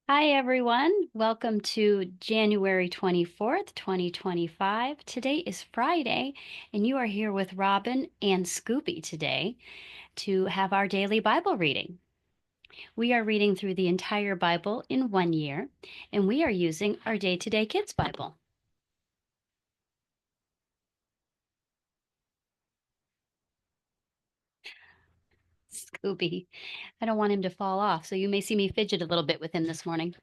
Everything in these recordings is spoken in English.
Hi, everyone. Welcome to January 24th, 2025. Today is Friday, and you are here with Robin and Scoopy today to have our daily Bible reading. We are reading through the entire Bible in one year, and we are using our day-to-day Kids Bible. Scoopy, I don't want him to fall off, so you may see me fidget a little bit with him this morning.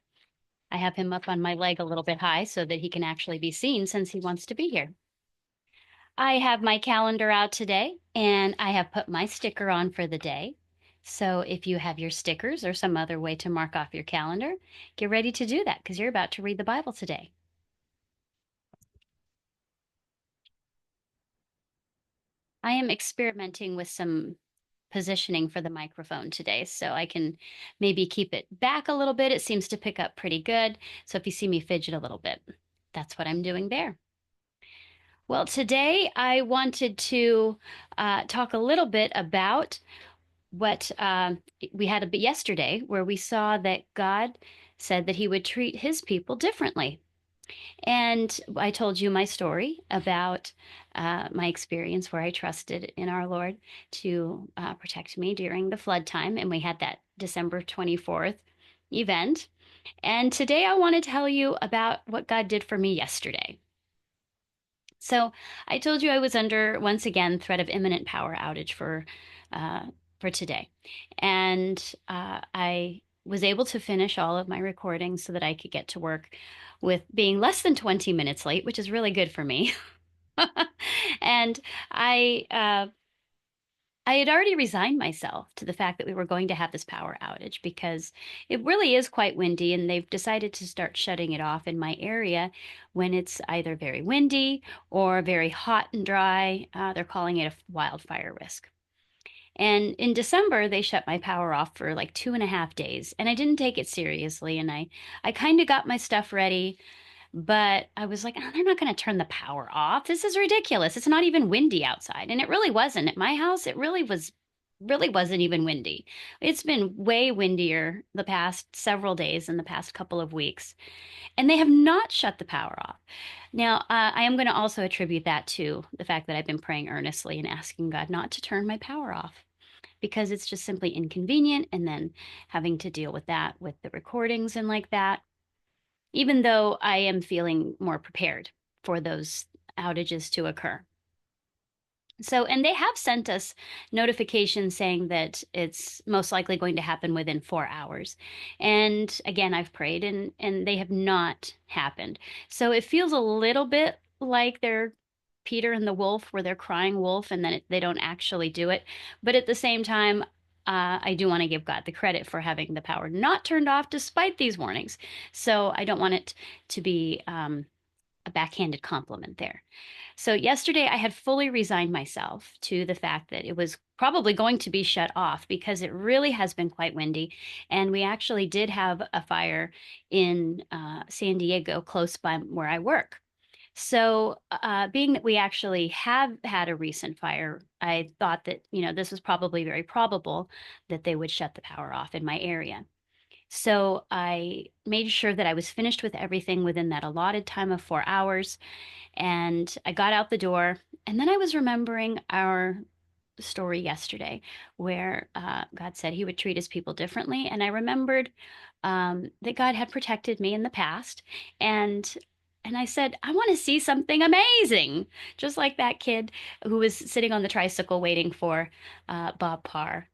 I have him up on my leg a little bit high so that he can actually be seen since he wants to be here. I have my calendar out today and I have put my sticker on for the day. So if you have your stickers or some other way to mark off your calendar, get ready to do that because you're about to read the Bible today. I am experimenting with some positioning for the microphone today so I can maybe keep it back a little bit. It seems to pick up pretty good. So if you see me fidget a little bit, that's what I'm doing there. Well, today I wanted to talk a little bit about what we had a bit yesterday, where we saw that God said that he would treat his people differently. And I told you my story about my experience where I trusted in our Lord to protect me during the flood time. And we had that December 24th event. And today I want to tell you about what God did for me yesterday. So I told you I was under, once again, threat of imminent power outage uh, for today. And I was able to finish all of my recordings so that I could get to work with being less than 20 minutes late, which is really good for me. And I I had already resigned myself to the fact that we were going to have this power outage because it really is quite windy, and they've decided to start shutting it off in my area when it's either very windy or very hot and dry. They're calling it a wildfire risk. And in December, they shut my power off for like 2.5 days, and I didn't take it seriously. And I kind of got my stuff ready, but I was like, oh, they're not going to turn the power off. This is ridiculous. It's not even windy outside. And it really wasn't. At my house, it really wasn't even windy. It's been way windier the past several days and the past couple of weeks. And they have not shut the power off. Now, I am going to also attribute that to the fact that I've been praying earnestly and asking God not to turn my power off because it's just simply inconvenient. And then having to deal with that with the recordings and like that, even though I am feeling more prepared for those outages to occur. So, and they have sent us notifications saying that it's most likely going to happen within 4 hours. And again, I've prayed and they have not happened. So it feels a little bit like they're Peter and the wolf, where they're crying wolf and then they don't actually do it. But at the same time, I do want to give God the credit for having the power not turned off despite these warnings. So I don't want it to be a backhanded compliment there. So yesterday I had fully resigned myself to the fact that it was probably going to be shut off because it really has been quite windy. And we actually did have a fire in San Diego close by where I work. So, being that we actually have had a recent fire, I thought that, this was probably very probable that they would shut the power off in my area. So I made sure that I was finished with everything within that allotted time of 4 hours. And I got out the door. And then I was remembering our story yesterday where God said he would treat his people differently. And I remembered that God had protected me in the past. And and I said, I want to see something amazing, just like that kid who was sitting on the tricycle waiting for Bob Parr,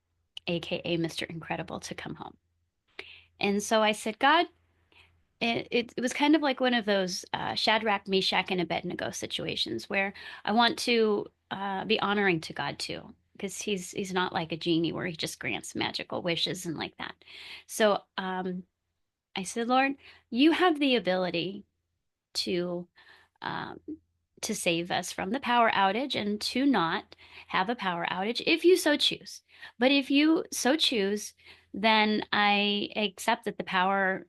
aka Mr. Incredible, to come home. And so I said, God, it was kind of like one of those Shadrach, Meshach, and Abednego situations where I want to be honoring to God too, because he's not like a genie where he just grants magical wishes and like that. So I said, Lord, you have the ability to um, to save us from the power outage and to not have a power outage if you so choose. But if you so choose, then I accept that the power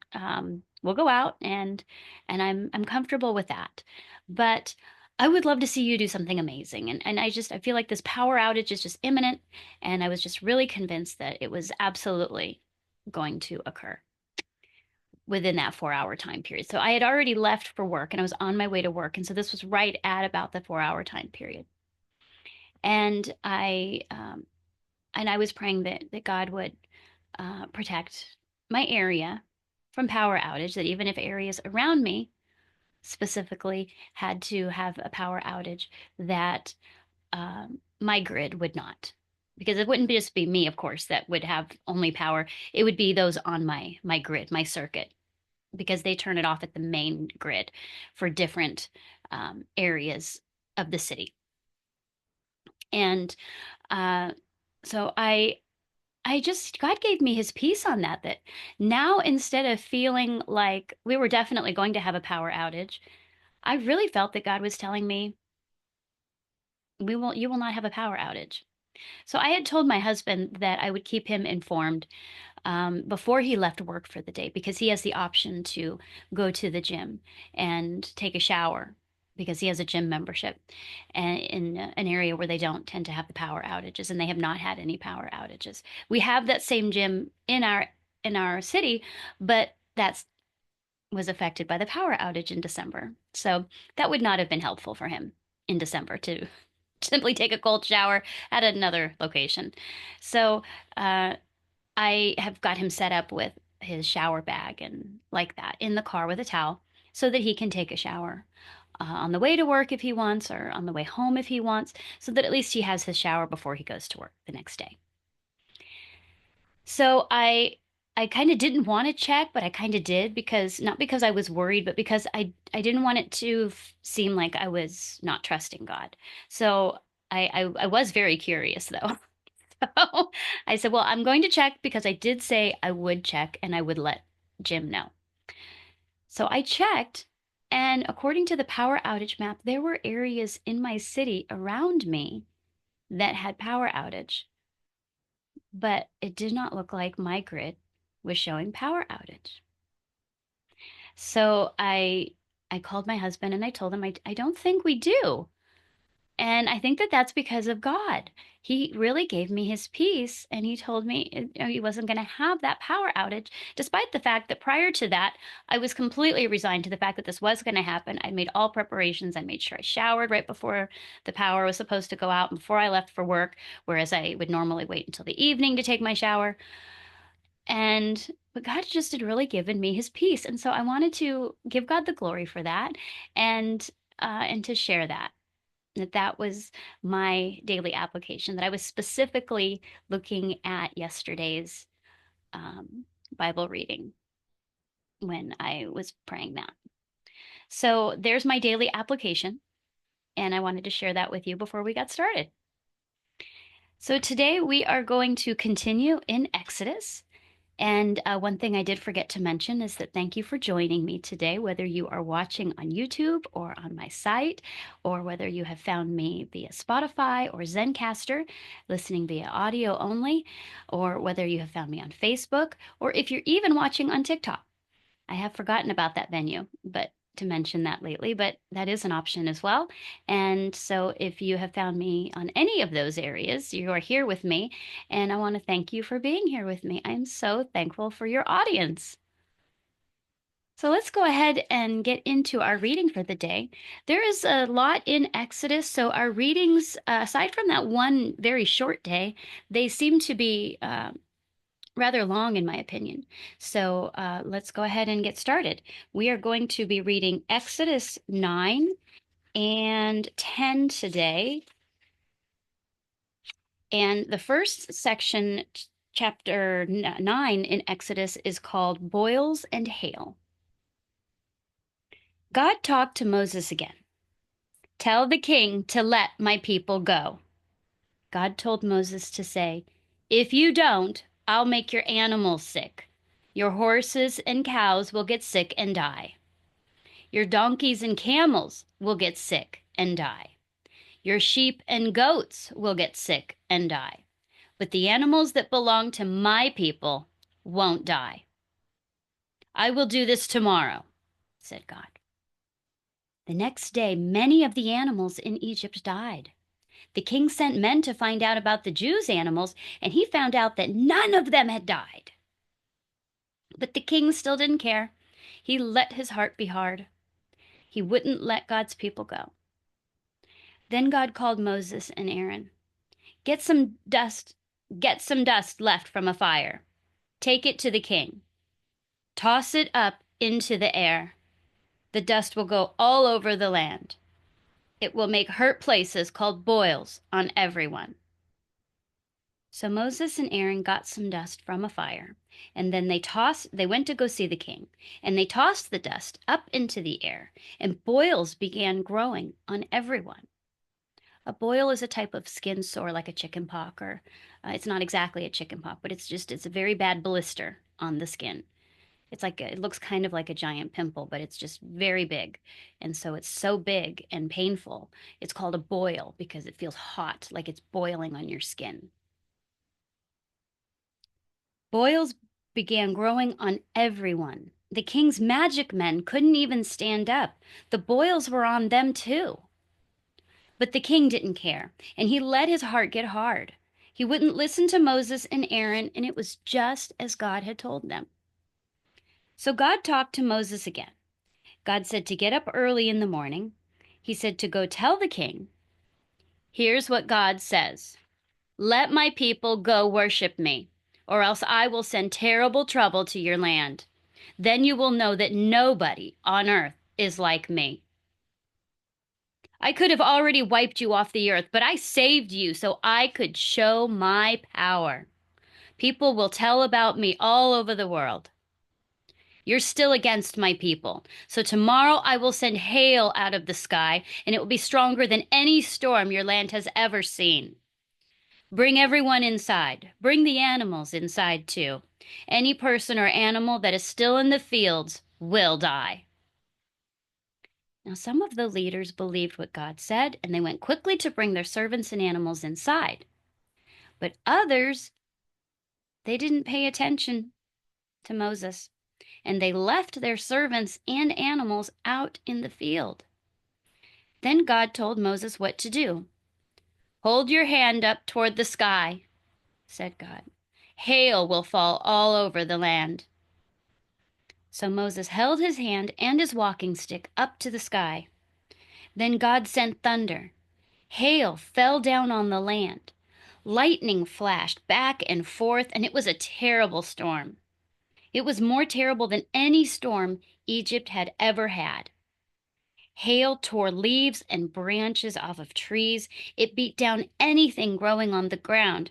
will go out, and I'm comfortable with that. But I would love to see you do something amazing. And I feel like this power outage is just imminent, and I was just really convinced that it was absolutely going to occur. within that 4 hour time period. So I had already left for work and I was on my way to work. And so this was right at about the 4 hour time period. And I was praying that God would protect my area from power outage, that even if areas around me specifically had to have a power outage, that my grid would not. Because it wouldn't just be me, of course, that would have only power. It would be those on my grid, my circuit, because they turn it off at the main grid for different areas of the city. And uh, so I just, God gave me his peace on that, that now instead of feeling like we were definitely going to have a power outage, I really felt that God was telling me, you will not have a power outage. So I had told my husband that I would keep him informed before he left work for the day because he has the option to go to the gym and take a shower because he has a gym membership and in an area where they don't tend to have the power outages and they have not had any power outages. We have that same gym in our city, but that's was affected by the power outage in December. So that would not have been helpful for him in December to simply take a cold shower at another location. So I have got him set up with his shower bag and like that in the car with a towel so that he can take a shower on the way to work if he wants or on the way home if he wants, so that at least he has his shower before he goes to work the next day. So I kind of didn't want to check, but I kind of did because not because I was worried, but because I didn't want it to seem like I was not trusting God. So I was very curious though. So I said, well, I'm going to check because I did say I would check and I would let Jim know. So I checked, and according to the power outage map, there were areas in my city around me that had power outage, but it did not look like my grid was showing power outage. So I called my husband and I told him I don't think we do. And I think that that's because of God. He really gave me his peace and he told me he wasn't going to have that power outage, despite the fact that prior to that, I was completely resigned to the fact that this was going to happen. I made all preparations. I made sure I showered right before the power was supposed to go out before I left for work, whereas I would normally wait until the evening to take my shower. But God just had really given me his peace. And so I wanted to give God the glory for that and to share that was my daily application, that I was specifically looking at yesterday's Bible reading when I was praying that. So there's my daily application, and I wanted to share that with you before we got started. So today we are going to continue in Exodus. And one thing I did forget to mention is that thank you for joining me today, whether you are watching on YouTube or on my site, or whether you have found me via Spotify or Zencaster, listening via audio only, or whether you have found me on Facebook, or if you're even watching on TikTok. I have forgotten about that venue, but to mention that lately, but that is an option as well. And so if you have found me on any of those areas, you are here with me, and I want to thank you for being here with me. I'm so thankful for your audience. So let's go ahead and get into our reading for the day. There is a lot in Exodus, so our readings, aside from that one very short day, they seem to be rather long, in my opinion. So let's go ahead and get started. We are going to be reading Exodus 9 and 10 today. And the first section, chapter 9 in Exodus, is called Boils and Hail. God talked to Moses again. Tell the king to let my people go. God told Moses to say, if you don't, I'll make your animals sick. Your horses and cows will get sick and die. Your donkeys and camels will get sick and die. Your sheep and goats will get sick and die. But the animals that belong to my people won't die. I will do this tomorrow, said God. The next day, many of the animals in Egypt died. The king sent men to find out about the Jews' animals, and he found out that none of them had died. But the king still didn't care. He let his heart be hard. He wouldn't let God's people go. Then God called Moses and Aaron. Get some dust, get some dust left from a fire. Take it to the king. Toss it up into the air. The dust will go all over the land. It will make hurt places called boils on everyone. So Moses and Aaron got some dust from a fire, and then they went to go see the king, and they tossed the dust up into the air, and boils began growing on everyone. A boil is a type of skin sore like a chicken pox, or it's not exactly a chicken pox, but it's a very bad blister on the skin. It looks kind of like a giant pimple, but it's just very big. And so it's so big and painful. It's called a boil because it feels hot, like it's boiling on your skin. Boils began growing on everyone. The king's magic men couldn't even stand up. The boils were on them too. But the king didn't care, and he let his heart get hard. He wouldn't listen to Moses and Aaron, and it was just as God had told them. So God talked to Moses again. God said to get up early in the morning. He said to go tell the king, here's what God says. Let my people go worship me, or else I will send terrible trouble to your land. Then you will know that nobody on earth is like me. I could have already wiped you off the earth, but I saved you so I could show my power. People will tell about me all over the world. You're still against my people. So tomorrow I will send hail out of the sky, and it will be stronger than any storm your land has ever seen. Bring everyone inside. Bring the animals inside too. Any person or animal that is still in the fields will die. Now, some of the leaders believed what God said, and they went quickly to bring their servants and animals inside. But others, they didn't pay attention to Moses, and they left their servants and animals out in the field. Then God told Moses what to do. Hold your hand up toward the sky, said God. Hail will fall all over the land. So Moses held his hand and his walking stick up to the sky. Then God sent thunder. Hail fell down on the land. Lightning flashed back and forth, and it was a terrible storm. It was more terrible than any storm Egypt had ever had. Hail tore leaves and branches off of trees. It beat down anything growing on the ground.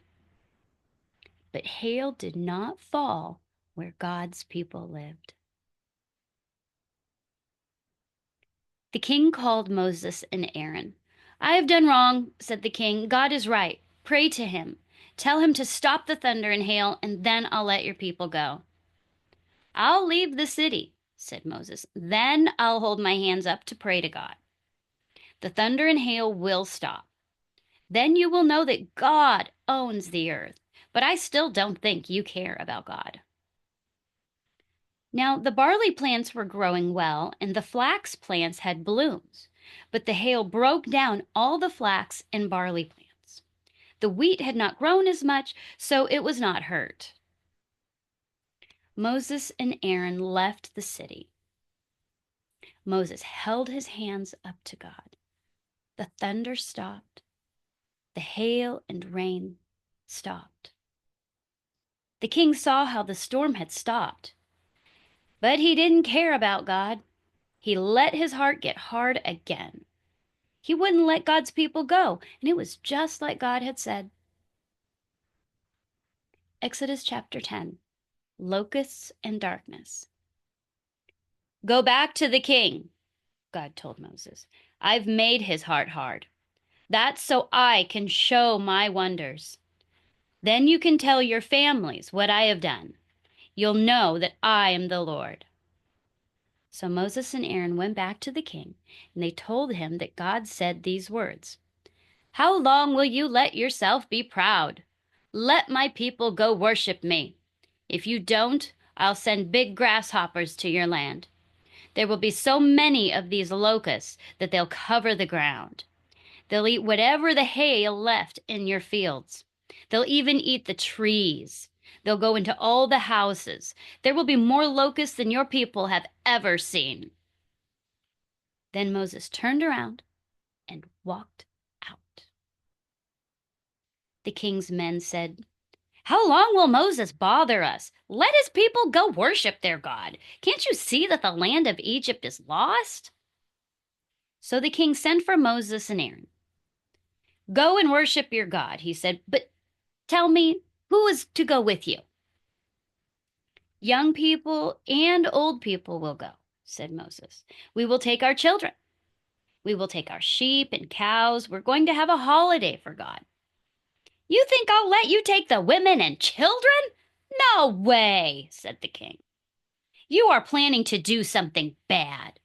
But hail did not fall where God's people lived. The king called Moses and Aaron. I have done wrong, said the king. God is right. Pray to him. Tell him to stop the thunder and hail, and then I'll let your people go. I'll leave the city, said Moses. Then I'll hold my hands up to pray to God. The thunder and hail will stop. Then you will know that God owns the earth. But I still don't think you care about God. Now, the barley plants were growing well, and the flax plants had blooms, but the hail broke down all the flax and barley plants. The wheat had not grown as much, so it was not hurt. Moses and Aaron left the city. Moses held his hands up to God. The thunder stopped. The hail and rain stopped. The king saw how the storm had stopped. But he didn't care about God. He let his heart get hard again. He wouldn't let God's people go, and it was just like God had said. Exodus chapter 10, Locusts and Darkness. Go back to the king, God told Moses. I've made his heart hard. That's so I can show my wonders. Then you can tell your families what I have done. You'll know that I am the Lord. So Moses and Aaron went back to the king, and they told him that God said these words. How long will you let yourself be proud? Let my people go worship me. If you don't, I'll send big grasshoppers to your land. There will be so many of these locusts that they'll cover the ground. They'll eat whatever the hail left in your fields. They'll even eat the trees. They'll go into all the houses. There will be more locusts than your people have ever seen." Then Moses turned around and walked out. The king's men said, "How long will Moses bother us? Let his people go worship their God. Can't you see that the land of Egypt is lost?" So the king sent for Moses and Aaron. "Go and worship your God," he said, "but tell me, who is to go with you?" "Young people and old people will go," said Moses. "We will take our children. We will take our sheep and cows. We're going to have a holiday for God." "You think I'll let you take the women and children? No way," said the king. "You are planning to do something bad.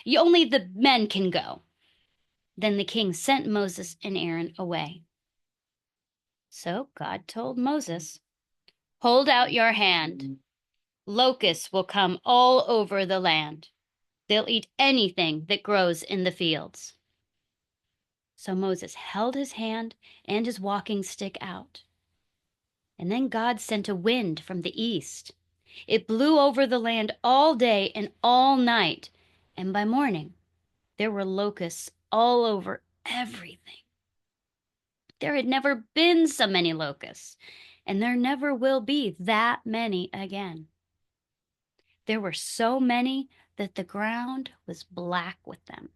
Only the men can go." Then the king sent Moses and Aaron away. So God told Moses, "Hold out your hand. Locusts will come all over the land. They'll eat anything that grows in the fields." So Moses held his hand and his walking stick out. And then God sent a wind from the east. It blew over the land all day and all night, and by morning there were locusts all over everything. There had never been so many locusts, and there never will be that many again. There were so many that the ground was black with them.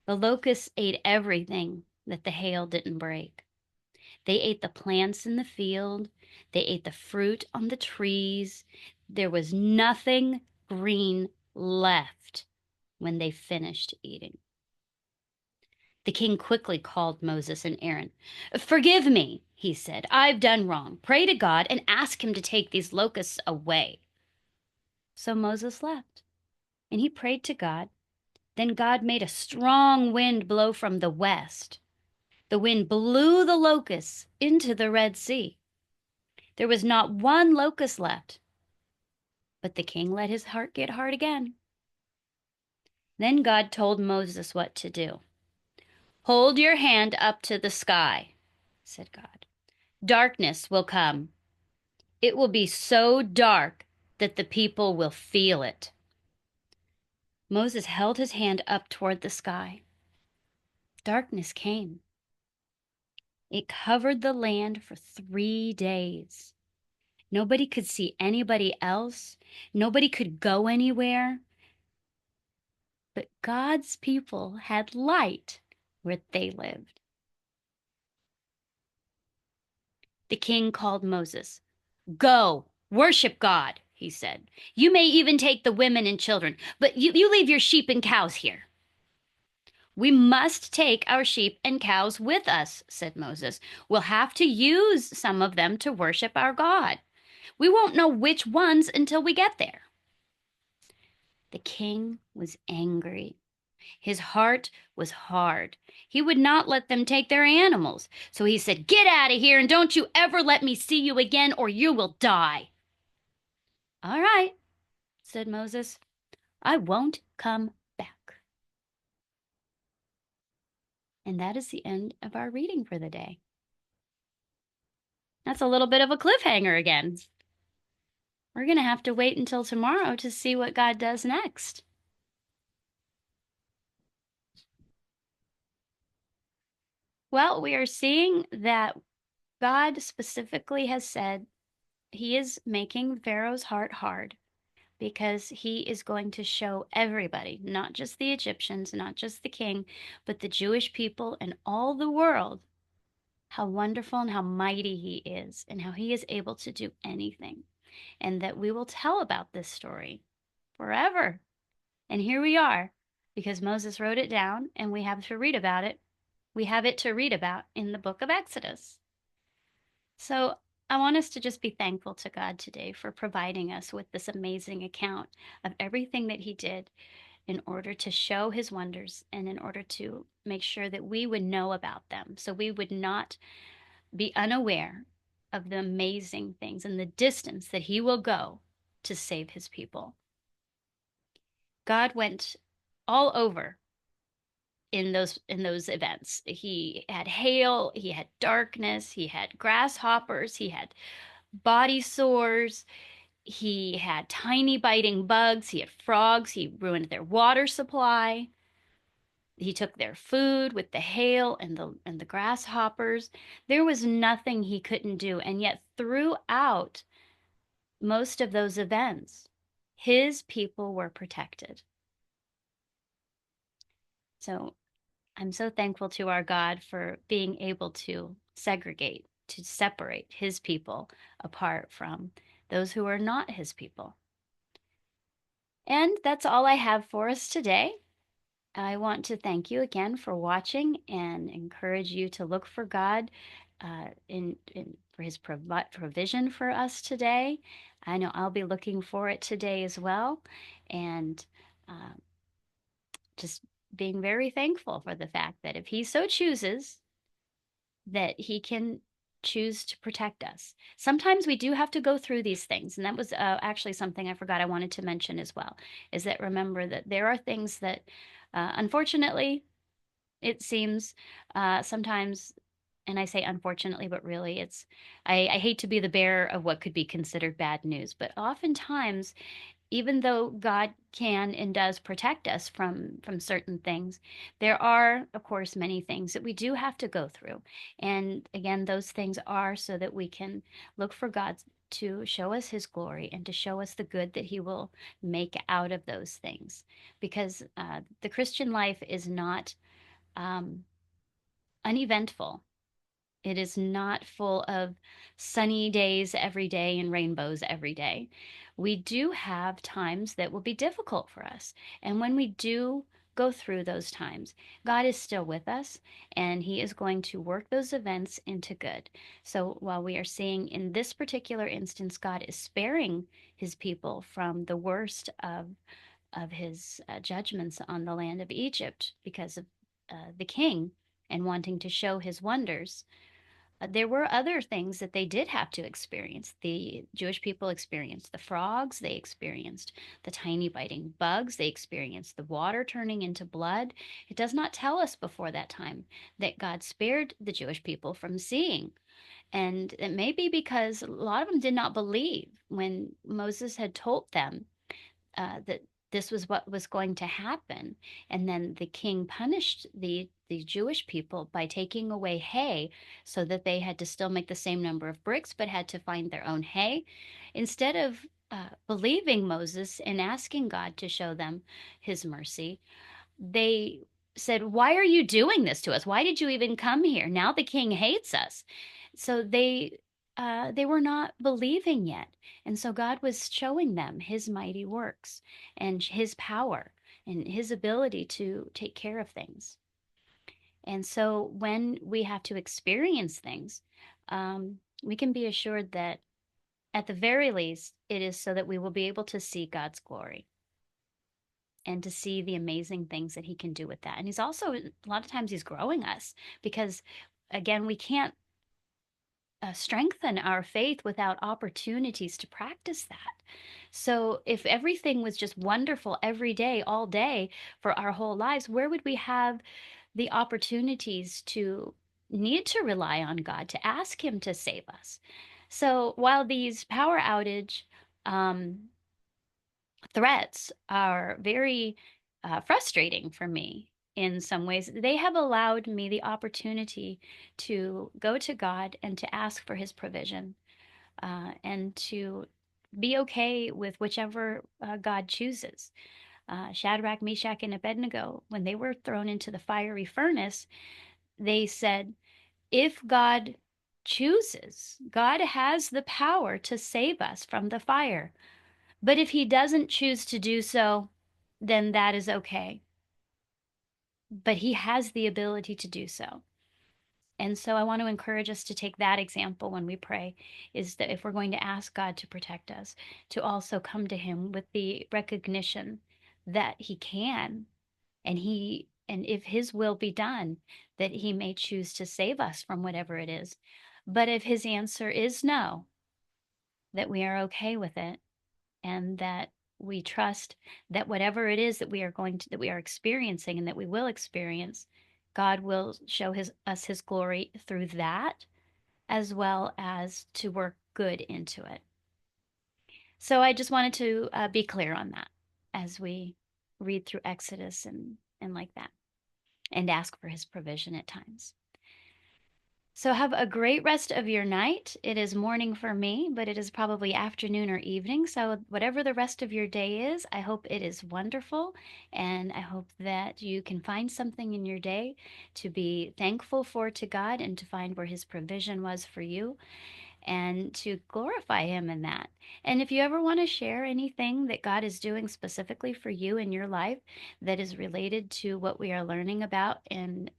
The locusts ate everything that the hail didn't break. They ate the plants in the field. They ate the fruit on the trees. There was nothing green left when they finished eating. The king quickly called Moses and Aaron. "Forgive me," he said. "I've done wrong. Pray to God and ask him to take these locusts away." So Moses left, and he prayed to God. Then God made a strong wind blow from the west. The wind blew the locusts into the Red Sea. There was not one locust left. But the king let his heart get hard again. Then God told Moses what to do. "Hold your hand up to the sky," said God. "Darkness will come. It will be so dark that the people will feel it." Moses held his hand up toward the sky. Darkness came. It covered the land for 3 days. Nobody could see anybody else. Nobody could go anywhere. But God's people had light where they lived. The king called Moses. "Go, worship God," he said. "You may even take the women and children, but you leave your sheep and cows here." "We must take our sheep and cows with us," said Moses. "We'll have to use some of them to worship our God. We won't know which ones until we get there." The king was angry. His heart was hard. He would not let them take their animals. So he said, "Get out of here and don't you ever let me see you again or you will die." "All right," said Moses. "I won't come back." And that is the end of our reading for the day. That's a little bit of a cliffhanger again. We're going to have to wait until tomorrow to see what God does next. Well, we are seeing that God specifically has said he is making Pharaoh's heart hard because he is going to show everybody, not just the Egyptians, not just the king, but the Jewish people and all the world, how wonderful and how mighty he is and how he is able to do anything. And that we will tell about this story forever. And here we are, because Moses wrote it down and we have to read about it. We have it to read about in the book of Exodus. So I want us to just be thankful to God today for providing us with this amazing account of everything that he did in order to show his wonders and in order to make sure that we would know about them, so we would not be unaware of the amazing things and the distance that he will go to save his people. God went all over in those events. He had hail, he had darkness, he had grasshoppers, he had body sores, he had tiny biting bugs, he had frogs, he ruined their water supply. He took their food with the hail and the grasshoppers. There was nothing he couldn't do, and yet throughout most of those events, his people were protected. So I'm so thankful to our God for being able to segregate, to separate his people apart from those who are not his people. And that's all I have for us today. I want to thank you again for watching and encourage you to look for God for his provision for us today. I know I'll be looking for it today as well. And uh, just being very thankful for the fact that if he so chooses, that he can choose to protect us. Sometimes we do have to go through these things. And that was actually something I forgot I wanted to mention as well, is that remember that there are things that, unfortunately, it seems sometimes, and I say unfortunately, but really I hate to be the bearer of what could be considered bad news, but oftentimes even though God can and does protect us from certain things, there are, of course, many things that we do have to go through. And again, those things are so that we can look for God to show us his glory and to show us the good that he will make out of those things. Because the Christian life is not um, uneventful. It is not full of sunny days every day and rainbows every day. We do have times that will be difficult for us. And when we do go through those times, God is still with us and he is going to work those events into good. So while we are seeing in this particular instance, God is sparing his people from the worst of his judgments on the land of Egypt because of the king and wanting to show his wonders, there were other things that they did have to experience. The Jewish people experienced the frogs, they experienced the tiny biting bugs, they experienced the water turning into blood. It does not tell us before that time that God spared the Jewish people from seeing. And it may be because a lot of them did not believe when Moses had told them that this was what was going to happen. And then the king punished the Jewish people by taking away hay so that they had to still make the same number of bricks, but had to find their own hay. Instead of believing Moses and asking God to show them his mercy, they said, "Why are you doing this to us? Why did you even come here? Now the king hates us." So they were not believing yet. And so God was showing them his mighty works and his power and his ability to take care of things. And so when we have to experience things, we can be assured that at the very least, it is so that we will be able to see God's glory and to see the amazing things that he can do with that. And he's also, a lot of times, he's growing us because, again, we can't strengthen our faith without opportunities to practice that. So, if everything was just wonderful every day, all day for our whole lives, where would we have the opportunities to need to rely on God, to ask Him to save us? So, while these power outage threats are very frustrating for me in some ways, they have allowed me the opportunity to go to God and to ask for his provision and to be okay with whichever God chooses. Shadrach, Meshach, and Abednego, when they were thrown into the fiery furnace, they said, if God chooses, God has the power to save us from the fire. But if he doesn't choose to do so, then that is okay. But he has the ability to do so. And so I want to encourage us to take that example when we pray, is that if we're going to ask God to protect us, to also come to him with the recognition that he can, and if his will be done, that he may choose to save us from whatever it is. But if his answer is no, that we are okay with it and that we trust that whatever it is that that we are experiencing and that we will experience, God will show us his glory through that, as well as to work good into it. So I just wanted to be clear on that as we read through Exodus and like that, and ask for his provision at times. So have a great rest of your night. It is morning for me, but it is probably afternoon or evening. So whatever the rest of your day is, I hope it is wonderful. And I hope that you can find something in your day to be thankful for to God and to find where his provision was for you, and to glorify him in that. And if you ever want to share anything that God is doing specifically for you in your life that is related to what we are learning about in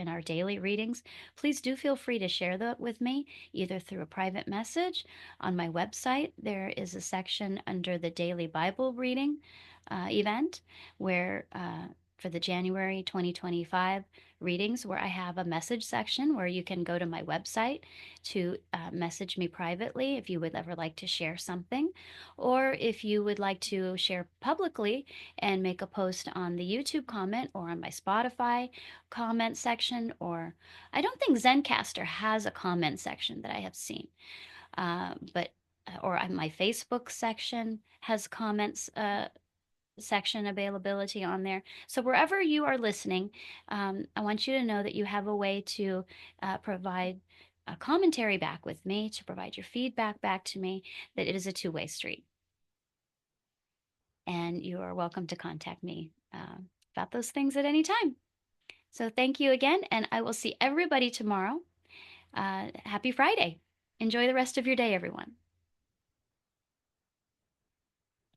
our daily readings, please do feel free to share that with me, either through a private message on my website. There is a section under the daily Bible reading event where for the January 2025 readings, where I have a message section where you can go to my website to message me privately if you would ever like to share something, or if you would like to share publicly and make a post on the YouTube comment or on my Spotify comment section. Or I don't think Zencaster has a comment section that I have seen, but or my Facebook section has comments section availability on there. So wherever you are listening, I want you to know that you have a way to provide a commentary back with me, to provide your feedback back to me, that it is a two-way street. And you are welcome to contact me about those things at any time. So thank you again, and I will see everybody tomorrow. Happy Friday. Enjoy the rest of your day, everyone.